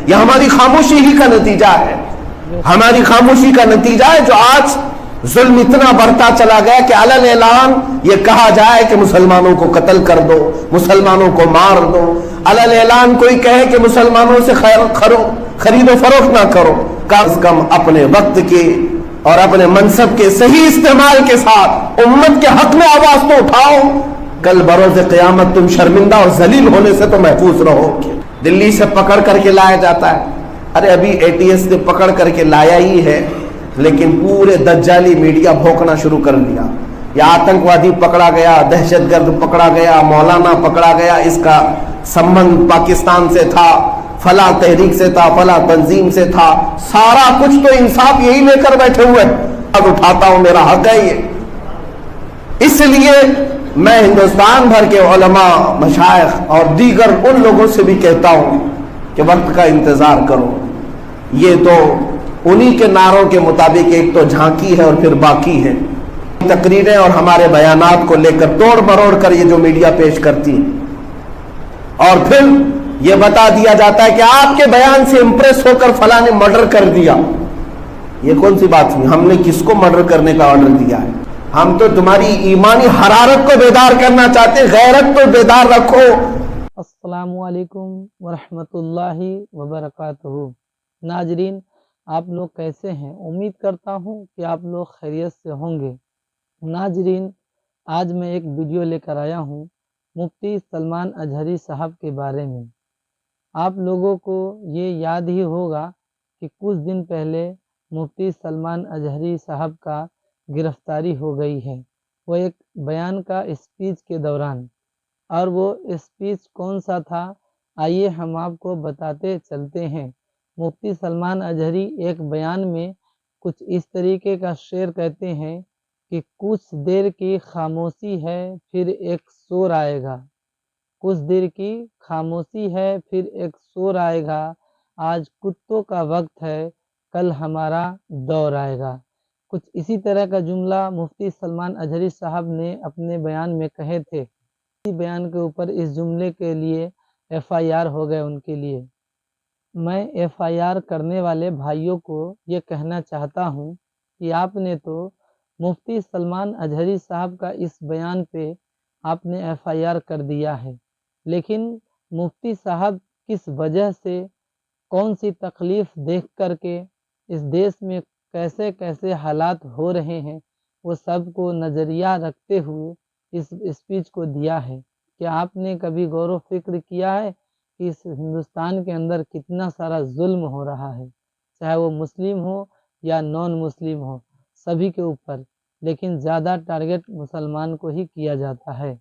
یہ ہماری خاموشی ہی کا نتیجہ ہے، ہماری خاموشی کا نتیجہ ہے جو آج ظلم اتنا بڑھتا چلا گیا کہ علن اعلان یہ کہا جائے کہ مسلمانوں کو قتل کر دو، مسلمانوں کو مار دو، علن اعلان کوئی کہے کہ مسلمانوں سے خرید و فروخت نہ کرو، کم از کم اپنے وقت کے اور اپنے منصب کے صحیح استعمال کے ساتھ امت کے حق میں آواز تو اٹھاؤ، کل بروز قیامت تم شرمندہ اور ذلیل ہونے سے تو محفوظ رہو گے۔ دلی سے پکڑ کر کے لایا جاتا ہے، ارے ابھی ATS نے پکڑ کر کے لایا ہی ہے، لیکن پورے دجالی میڈیا بھونکنا شروع کر دیا، یا آتنکوادی پکڑا گیا، دہشت گرد پکڑا گیا، مولانا پکڑا گیا، اس کا سمبند پاکستان سے تھا، فلاں تحریک سے تھا، فلاں تنظیم سے تھا، سارا کچھ تو انصاف یہی لے کر بیٹھے ہوئے، اب اٹھاتا ہوں میرا حق ہے یہ۔ اس لیے میں ہندوستان بھر کے علماء، مشائخ اور دیگر ان لوگوں سے بھی کہتا ہوں کہ وقت کا انتظار کرو، یہ تو انہی کے نعروں کے مطابق ایک تو جھانکی ہے اور پھر باقی ہے، تقریریں اور ہمارے بیانات کو لے کر توڑ مروڑ کر یہ جو میڈیا پیش کرتی ہے، اور پھر یہ بتا دیا جاتا ہے کہ آپ کے بیان سے امپریس ہو کر فلاں نے مرڈر کر دیا۔ یہ کون سی بات ہوئی؟ ہم نے کس کو مرڈر کرنے کا آرڈر دیا ہے؟ ہم تو تمہاری ایمانی حرارت کو بیدار کرنا چاہتے ہیں، غیرت تو بیدار رکھو۔ السلام علیکم ورحمۃ اللہ وبرکاتہ۔ ناظرین، آپ لوگ کیسے ہیں؟ امید کرتا ہوں کہ آپ لوگ خیریت سے ہوں گے۔ ناظرین، آج میں ایک ویڈیو لے کر آیا ہوں مفتی سلمان اظہری صاحب کے بارے میں۔ آپ لوگوں کو یہ یاد ہی ہوگا کہ کچھ دن پہلے مفتی سلمان اظہری صاحب کا گرفتاری ہو گئی ہے، وہ ایک بیان کا اسپیچ کے دوران، اور وہ اسپیچ کون سا تھا آئیے ہم آپ کو بتاتے چلتے ہیں۔ مفتی سلمان اظہری ایک بیان میں کچھ اس طریقے کا شعر کہتے ہیں کہ کچھ دیر کی خاموشی ہے پھر ایک شور آئے گا، کچھ دیر کی خاموشی ہے پھر ایک شور آئے گا، آج کتوں کا وقت ہے کل ہمارا دور آئے گا۔ کچھ اسی طرح کا جملہ مفتی سلمان اظہری صاحب نے اپنے بیان میں کہے تھے۔ اسی بیان کے اوپر اس جملے کے لیے FIR ہو گئے ان کے لیے۔ میں FIR کرنے والے بھائیوں کو یہ کہنا چاہتا ہوں کہ آپ نے تو مفتی سلمان اظہری صاحب کا اس بیان پہ آپ نے FIR کر دیا ہے، لیکن مفتی صاحب کس وجہ سے، کون سی تکلیف دیکھ کر کے اس دیش میں کیسے کیسے حالات ہو رہے ہیں، وہ سب کو نظریہ رکھتے ہوئے اس اسپیچ کو دیا ہے۔ کیا آپ نے کبھی غور و فکر کیا ہے کہ اس ہندوستان کے اندر کتنا سارا ظلم ہو رہا ہے، چاہے وہ مسلم ہو یا نان مسلم ہو، سبھی کے اوپر، لیکن زیادہ ٹارگٹ مسلمان کو ہی کیا جاتا ہے۔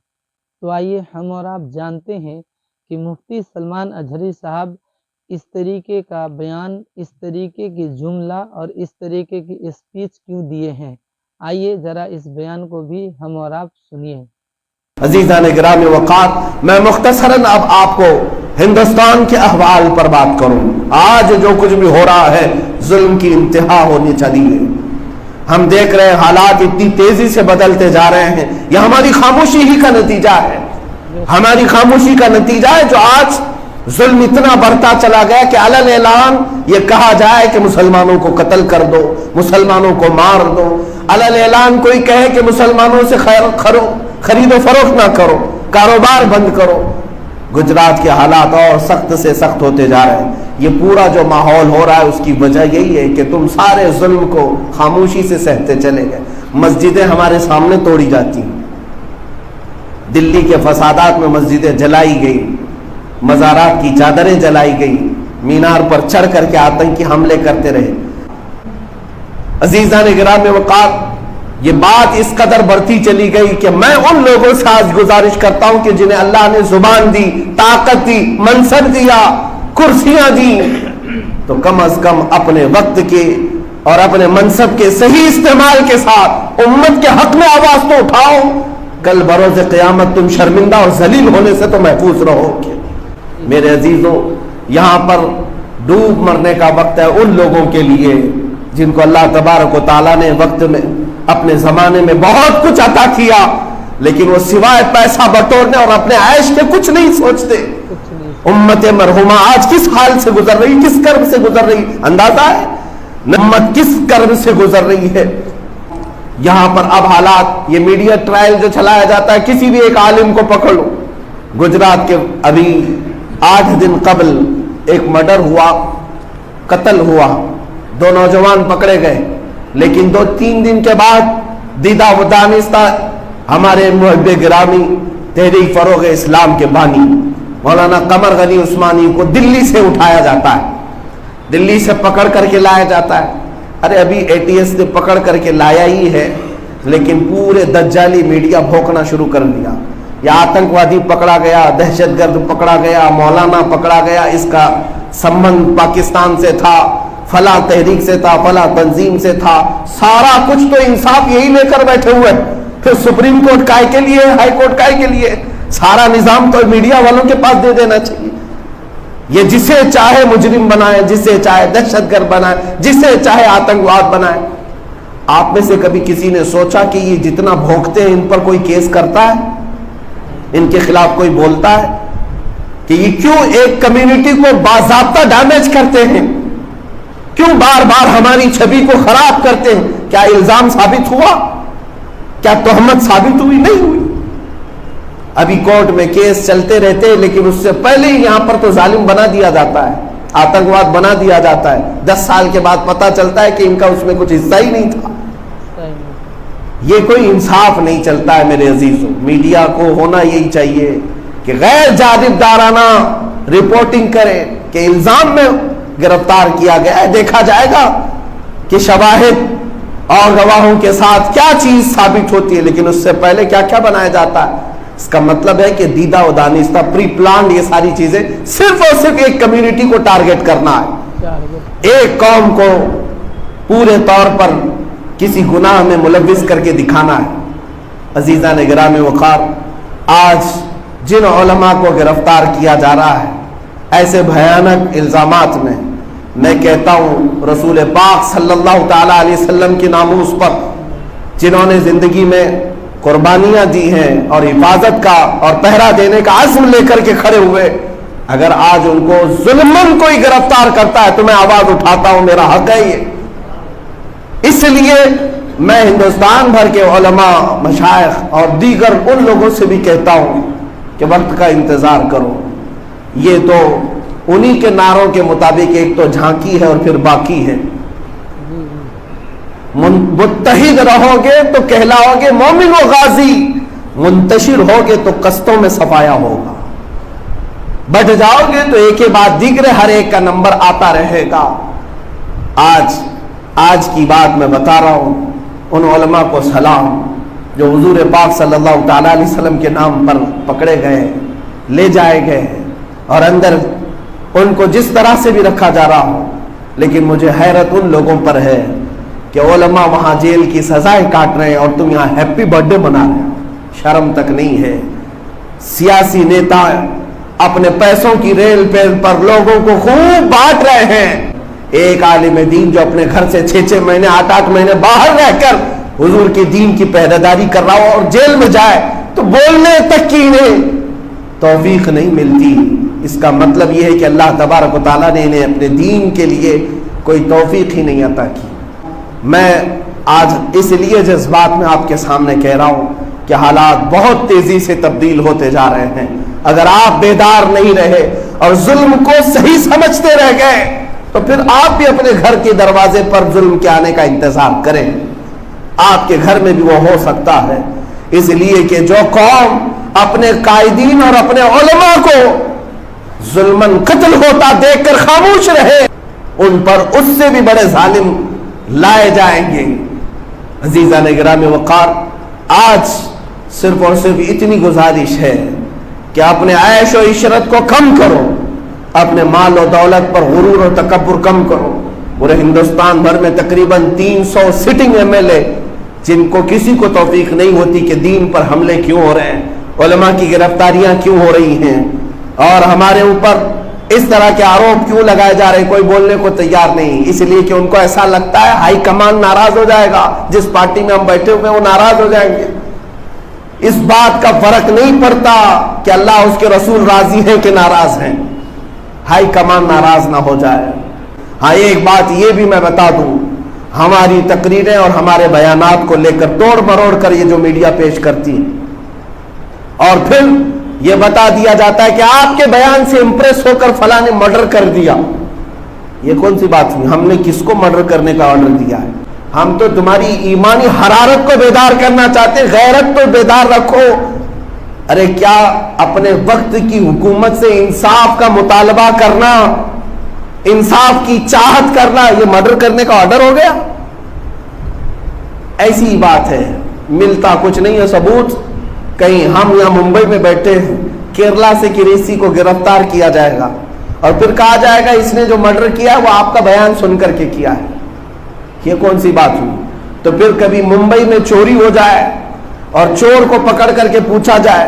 تو آئیے ہم اور آپ جانتے ہیں کہ مفتی سلمان اظہری صاحب اس طریقے کا بیان، اس طریقے کی جملہ اور اس طریقے کی اسپیچ کیوں دیے ہیں۔ آئیے ذرا اس بیان کو بھی ہم اور آپ سنیے۔ عزیزان گرامی وقار، میں مختصراً اب آپ کو ہندوستان کے احوال پر بات کروں۔ آج جو کچھ بھی ہو رہا ہے ظلم کی انتہا ہونے چلی ہے، ہم دیکھ رہے ہیں حالات اتنی تیزی سے بدلتے جا رہے ہیں، یہ ہماری خاموشی ہی کا نتیجہ ہے، ہماری خاموشی کا نتیجہ ہے جو آج ظلم اتنا بڑھتا چلا گیا کہ علن اعلان یہ کہا جائے کہ مسلمانوں کو قتل کر دو، مسلمانوں کو مار دو، علن اعلان کوئی کہے کہ مسلمانوں سے خرید و فروخت نہ کرو، کاروبار بند کرو۔ گجرات کے حالات اور سخت سے سخت ہوتے جا رہے ہیں۔ یہ پورا جو ماحول ہو رہا ہے اس کی وجہ یہی ہے کہ تم سارے ظلم کو خاموشی سے سہتے چلے گئے۔ مسجدیں ہمارے سامنے توڑی جاتی ہیں، دلی کے فسادات میں مسجدیں جلائی گئی، مزارات کی چادریں جلائی گئی، مینار پر چڑھ کر کے آتنکی حملے کرتے رہے۔ عزیزان گرامی وقار، یہ بات اس قدر بڑھتی چلی گئی کہ میں ان لوگوں سے آج گزارش کرتا ہوں کہ جنہیں اللہ نے زبان دی، طاقت دی، منصب دیا، کرسیاں دی، تو کم از کم اپنے وقت کے اور اپنے منصب کے صحیح استعمال کے ساتھ امت کے حق میں آواز تو اٹھاؤ، کل بروز قیامت تم شرمندہ اور ذلیل ہونے سے تو محفوظ رہو گے۔ میرے عزیزوں، یہاں پر ڈوب مرنے کا وقت ہے ان لوگوں کے لیے جن کو اللہ تبارک و تعالیٰ نے وقت میں اپنے زمانے میں بہت کچھ عطا کیا، لیکن وہ سوائے پیسہ بٹورنے اور اپنے عیش کے کچھ نہیں سوچتے۔ उम्मत मरहुमा आज किस हाल से गुजर रही, किस कर्ब से गुजर रही, अंदाजा है उम्मत किस कर्ब से गुजर रही है। यहां पर अब हालात, ये मीडिया ट्रायल जो चलाया जाता है, किसी भी एक आलिम को पकड़ लो, गुजरात के अभी 8 दिन कबल एक मर्डर हुआ, कत्ल हुआ, 2 नौजवान पकड़े गए, लेकिन 2-3 दिन के बाद दीदा व दानिस्ता हमारे मुहब्बे गिरामी तहरीक फरोग इस्लाम के बानी मौलाना कमर गनी उस्मानी को दिल्ली से उठाया जाता है, दिल्ली से पकड़ करके लाया जाता है। अरे अभी एटीएस ने पकड़ करके लाया ही है, लेकिन पूरे दज्जाली मीडिया भौंकना शुरू कर दिया, या आतंकवादी पकड़ा गया, दहशतगर्द पकड़ा गया, मौलाना पकड़ा गया, इसका संबंध पाकिस्तान से था, फला तहरीक से था, फला तंजीम से था। सारा कुछ तो इंसाफ यही लेकर बैठे हुए, फिर सुप्रीम कोर्ट काय के लिए, हाई कोर्ट काय के लिए, सारा निजाम तो मीडिया वालों के पास दे देना चाहिए। ये जिसे चाहे मुजरिम बनाए, जिसे चाहे दहशतगर्द बनाए, जिसे चाहे आतंकवाद बनाए। आप में से कभी किसी ने सोचा कि ये जितना भोंकते हैं, इन पर कोई केस करता है, इनके खिलाफ कोई बोलता है कि ये क्यों एक कम्युनिटी को बाज़ाब्ता डैमेज करते हैं, क्यों बार बार हमारी छवि को खराब करते हैं? क्या इल्जाम साबित हुआ? क्या तोहमत साबित हुई? नहीं हुई। अभी कोर्ट में केस चलते रहते हैं, लेकिन उससे पहले ही यहां पर तो जालिम बना दिया जाता है, आतंकवाद बना दिया जाता है। 10 साल के बाद पता चलता है कि इनका उसमें कुछ हिस्सा ही नहीं था। ये कोई इंसाफ नहीं चलता है मेरे अजीजों। मीडिया को होना यही चाहिए कि गैर जानिबदाराना रिपोर्टिंग करे कि इल्जाम में गिरफ्तार किया गया है, देखा जाएगा कि शवाहिद और गवाहों के साथ क्या चीज साबित होती है, लेकिन उससे पहले क्या क्या बनाया जाता है। इसका मतलब है कि दीदा व दानिस्ता प्री प्लान ये सारी चीजें सिर्फ और सिर्फ एक कम्युनिटी को टारगेट करना है, एक कौम को पूरे तौर पर किसी गुनाह में मुलव्विस करके दिखाना है। अजीजा ने गिरामी वक़ार, आज जिन उलमा को गिरफ्तार किया जा रहा है ऐसे भयानक इल्जामात में, मैं कहता हूँ रसूल पाक सल्लल्लाहु ताला अलैहि वसल्लम की नामूस पर जिन्होंने जिंदगी में कुर्बानियां दी हैं और हिफाजत का और पहरा देने का अज़्म लेकर के खड़े हुए, अगर आज उनको जुल्मन कोई गिरफ्तार करता है तो मैं आवाज उठाता हूं, मेरा हक है ये। इसलिए मैं हिंदुस्तान भर के उलमा, मशाइख और दीगर उन लोगों से भी कहता हूं कि वक्त का इंतजार करो। ये तो उन्हीं के नारों के मुताबिक एक तो झांकी है और फिर बाकी है। मुत्तहिद रहोगे तो कहलाओगे मोमिन व गाजी, मुंतशिर होगे तो कस्तों में सफाया होगा। बढ़ जाओगे तो एक के बाद दीगरे हर एक का नंबर आता रहेगा। आज की बात मैं बता रहा हूं, उन उलमा को सलाम जो हुजूर पाक सल्लल्लाहु ताला अलैहि वसल्लम के नाम पर पकड़े गए, ले जाए गए और अंदर उनको जिस तरह से भी रखा जा रहा हो। लेकिन मुझे हैरत उन लोगों पर है कि उलमा वहां जेल की सजाएं काट रहे हैं और तुम यहां हैप्पी बर्थडे मना रहे हो। शर्म तक नहीं है। सियासी नेता अपने पैसों की रेल पर लोगों को खूब बांट रहे हैं। एक आलिम दीन जो अपने घर से 6-6 महीने 8-8 महीने बाहर रहकर हुजूर की दीन की पहरेदारी कर रहा हो और जेल में जाए तो बोलने तक की इन्हें तौफीक नहीं मिलती। इसका मतलब यह है कि अल्लाह तबारक व तआला ने इन्हें अपने दीन के लिए कोई तौफीक ही नहीं अता की। मैं आज इसलिए जज्बात में आपके सामने कह रहा हूं कि हालात बहुत तेजी से तब्दील होते जा रहे हैं। अगर आप बेदार नहीं रहे और जुल्म को सही समझते रह गए तो फिर आप भी अपने घर के दरवाजे पर जुल्म के आने का इंतजार करें। आपके घर में भी वो हो सकता है। इसलिए कि जो कौम अपने कायदीन और अपने उलमा को जुल्मन कत्ल होता देखकर खामोश रहे, उन पर उससे भी बड़े जालिम लाए जाएंगे। अजीजा ने गिरामी वक़ार, आज सिर्फ और सिर्फ इतनी गुजारिश है कि अपने ऐश और इशरत को कम करो, अपने माल और दौलत पर गुरूर और तकब्बुर कम करो। पूरे हिंदुस्तान भर में तकरीबन 300 सिटिंग एमएलए जिनको किसी को तौफीक नहीं होती कि दीन पर हमले क्यों हो रहे हैं, उलमा की गिरफ्तारियां क्यों हो रही हैं और हमारे ऊपर इस तरह के आरोप क्यों लगाए जा रहे हैं, कोई बोलने को तैयार नहीं। इसलिए कि उनको ऐसा लगता है हाई कमान नाराज हो जाएगा, जिस पार्टी में हम बैठे हुए वो नाराज हो जाएंगे। इस बात का फर्क नहीं पड़ता कि अल्लाह उसके रसूल राजी हैं कि नाराज हैं। हाई कमान नाराज ना हो जाए। हाँ, एक बात ये भी मैं बता दूं, हमारी तकरीरें और हमारे बयानात को लेकर तोड़ मरोड़ कर ये जो मीडिया पेश करती है और फिर ये बता दिया जाता है कि आपके बयान से इंप्रेस होकर फलां ने मर्डर कर दिया, ये कौन सी बात हुई? हमने किसको मर्डर करने का ऑर्डर दिया है? हम तो तुम्हारी ईमानी हरारत को बेदार करना चाहते हैं, गैरत तो बेदार रखो। अरे क्या अपने वक्त की हुकूमत से इंसाफ का मुतालबा करना, इंसाफ की चाहत करना, ये मर्डर करने का ऑर्डर हो गया? ऐसी ही बात है, मिलता कुछ नहीं है सबूत। कहीं हम या मुंबई में बैठे हैं, केरला से किसी को गिरफ्तार किया जाएगा और फिर कहा जाएगा इसने जो मर्डर किया है वो आपका बयान सुन करके किया है। ये कौन सी बात हुई? तो फिर कभी मुंबई में चोरी हो जाए और चोर को पकड़ करके पूछा जाए,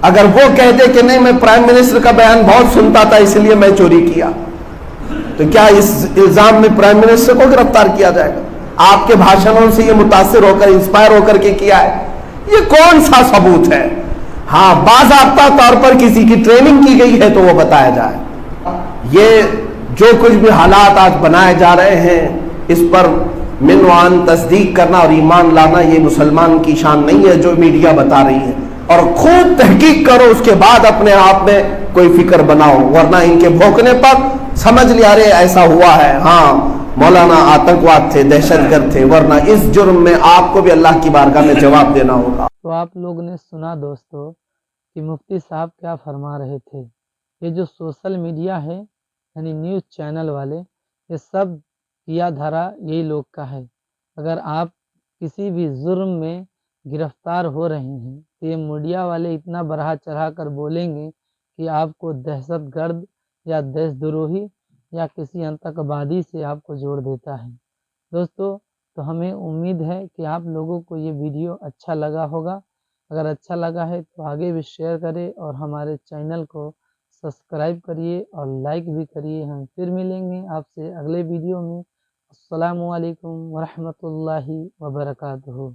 अगर वो कहते कि नहीं मैं प्राइम मिनिस्टर का बयान बहुत सुनता था इसलिए मैं चोरी किया, तो क्या इस इल्जाम में प्राइम मिनिस्टर को गिरफ्तार किया जाएगा? आपके भाषणों से ये मुतासिर होकर, इंस्पायर होकर के किया है, ये कौन सा सबूत है? हाँ, बाज़ाब्ता तौर पर किसी की ट्रेनिंग की गई है तो वो बताया जाए। ये जो कुछ भी हालात आज बनाए जा रहे हैं, इस पर मिनवान तस्दीक करना और ईमान लाना ये मुसलमान की शान नहीं है जो मीडिया बता रही है। और खूब तहकीक करो, उसके बाद अपने आप में कोई फिक्र बनाओ, वरना इनके भौंकने पर समझ लिया अरे ऐसा हुआ है, हाँ मौलाना आतंकवाद थे, दहशतगर्द थे, वरना इस जुर्म में आपको भी अल्लाह की बारगाह में जवाब देना होगा। तो आप लोग ने सुना दोस्तों कि मुफ्ती साहब क्या फरमा रहे थे। ये जो सोशल मीडिया है यानी न्यूज़ चैनल वाले, ये सब किया धारा यही लोग का है। अगर आप किसी भी जुर्म में गिरफ्तार हो रहे हैं तो ये मीडिया वाले इतना बढ़ा चढ़ा कर बोलेंगे कि आपको दहशतगर्द या देशद्रोही या किसी आतंकवादी से आपको जोड़ देता है। दोस्तों, तो हमें उम्मीद है कि आप लोगों को ये वीडियो अच्छा लगा होगा। अगर अच्छा लगा है तो आगे भी शेयर करें और हमारे चैनल को सब्सक्राइब करिए और लाइक भी करिए। हम फिर मिलेंगे आपसे अगले वीडियो में। अस्सलामु अलैकुम वरहमतुल्लाहि वबरकातुहू।